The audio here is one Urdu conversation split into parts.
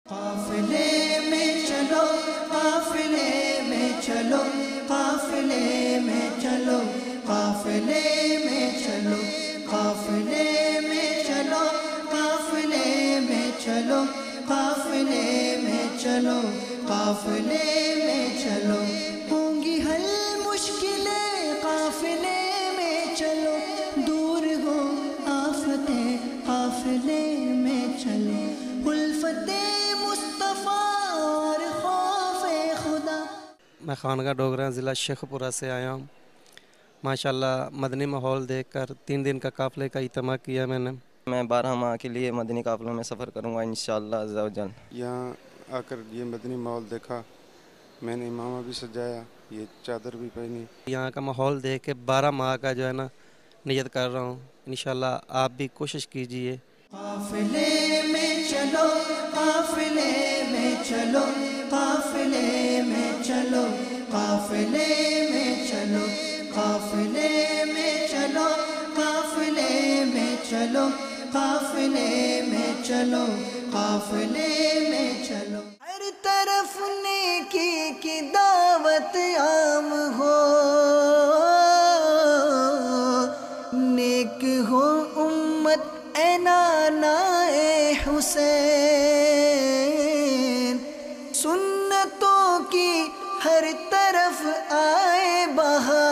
قافلے میں چلو، قافلے میں چلو، قافلے میں چلو، قافلے میں چلو، قافلے میں چلو، قافلے میں چلو، قافلے میں چلو، قافلے میں چلو، ہوں گی حل مشکلیں قافلے میں چلو، دور ہو آفتیں قافلے میں چلو، الفت مصطفیٰ اور خوف خدا۔ میں خانگاہ ڈوگرہ ضلع شیخ پورہ سے آیا ہوں۔ ماشاءاللہ مدنی ماحول دیکھ کر 3 دن کا قافلے کا اہتمام کیا میں نے۔ میں 12 ماہ کے لیے مدنی قافلوں میں سفر کروں گا انشاءاللہ عز و جل۔ یہاں آ کر یہ مدنی ماحول دیکھا، میں نے امامہ بھی سجایا، یہ چادر بھی پہنی۔ یہاں کا ماحول دیکھ کے 12 ماہ کا جو ہے نا نیت کر رہا ہوں، انشاءاللہ آپ بھی کوشش کیجئے۔ قافلے میں چلو، قافلے میں چلو، قافلے میں چلو، قافلے میں چلو، قافلے میں چلو، قافلے میں چلو، قافلے میں چلو، قافلے میں چلو، ہر طرف نیکی کی دعوت عام ہو، نیک ہو امت اے نانا اے حسین، سنتوں کی ہر طرف آئے بہار،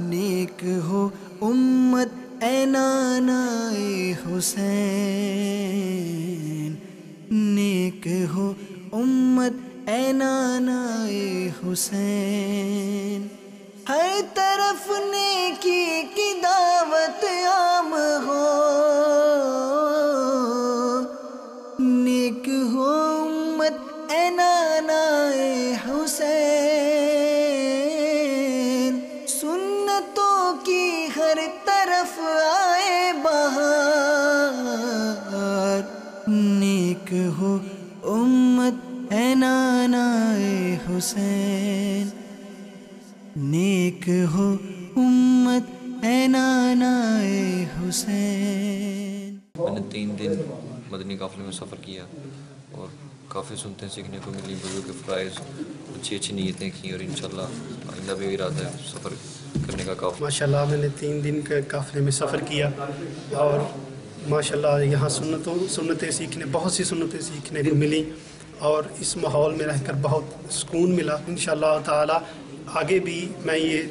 نیک ہو امت اے نانا اے حسین، نیک ہو امت اے نانا اے حسین، ہر طرف نیکی کی دعوت عام ہو، نیک ہو امت اے نانا اے حسین، سنتوں کی ہر طرف آئے بہار، نیک ہو امت اے نانا اے حسین، نیک ہو امت اے نانا اے حسین۔ میں نے 3 دن مدنی قافلے میں سفر کیا اور کافی سنتیں سیکھنے کو ملی، بزرگ کے فرائض، اچھی نیتیں کی، اور انشاءاللہ آئندہ بھی ارادہ ہے سفر کرنے کا کافی۔ ماشاءاللہ میں نے 3 دن کے قافلے میں سفر کیا اور ماشاءاللہ یہاں سنتیں سیکھنے، بہت سی سنتیں سیکھنے کو ملی، اور اس ماحول میں رہ کر بہت سکون ملا۔ انشاءاللہ تعالی آگے بھی میں یہ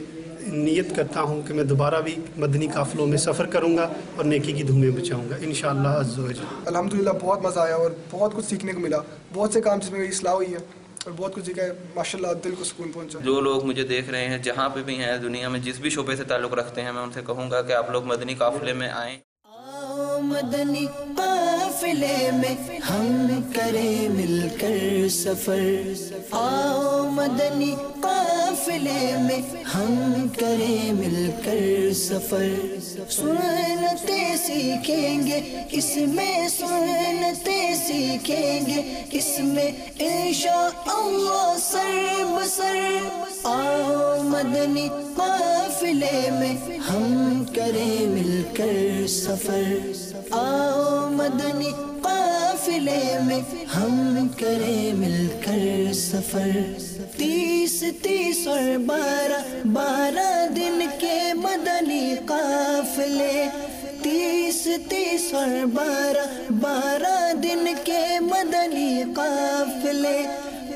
نیت کرتا ہوں کہ میں دوبارہ بھی مدنی قافلوں میں سفر کروں گا اور نیکی کی دھومیں بچاؤں گا انشاءاللہ عز و جل۔ الحمدللہ بہت مزہ آیا اور بہت کچھ سیکھنے کو ملا، بہت سے کام جس میں میری اصلاح ہوئی ہے اور بہت کچھ سیکھا ہے، ماشاءاللہ دل کو سکون پہنچا۔ جو لوگ مجھے دیکھ رہے ہیں جہاں پہ بھی ہیں دنیا میں، جس بھی شعبے سے تعلق رکھتے ہیں، میں ان سے کہوں گا کہ آپ لوگ مدنی قافلے میں آئیں۔ آؤ مدنی قافلے میں ہم کریں مل کر سفر، آؤ مدنی قافلے میں ہم کریں مل کر سفر، سنتیں سیکھیں گے اس میں، سنتیں سیکھیں گے اس میں انشاءاللہ سر بسر، آؤ مدنی قافلے میں ہم کریں مل کر سفر، آؤ مدنی قافلے میں ہم کریں مل کر سفر، 30 اور 12 دن کے مدنی قافلے، 30 اور 12 دن کے مدنی قافلے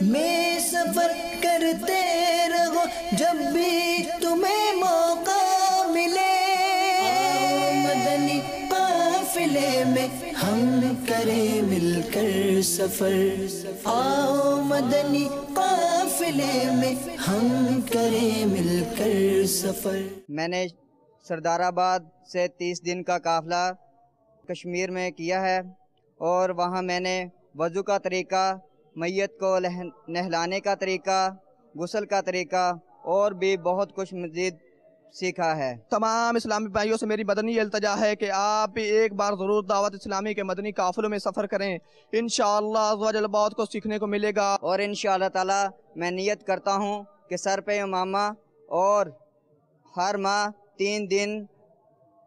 میں سفر کرتے رہو جب بھی تمہیں موقع ملے، آؤ مدنی قافلے میں ہم کریں مل کر سفر، آؤ مدنی قافلے میں ہم کریں مل کر سفر۔ میں نے سردار آباد سے 30 دن کا قافلہ کشمیر میں کیا ہے، اور وہاں میں نے وضو کا طریقہ، میت کو نہلانے کا طریقہ، غسل کا طریقہ اور بھی بہت کچھ مزید سیکھا ہے۔ تمام اسلامی بھائیوں سے میری مدنی التجا ہے کہ آپ بھی ایک بار ضرور دعوت اسلامی کے مدنی قافلوں میں سفر کریں، انشاءاللہ عز و جل بہت کچھ سیکھنے کو ملے گا۔ اور انشاءاللہ تعالی میں نیت کرتا ہوں کہ سر پہ امامہ اور ہر ماہ 3 دن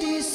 30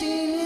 3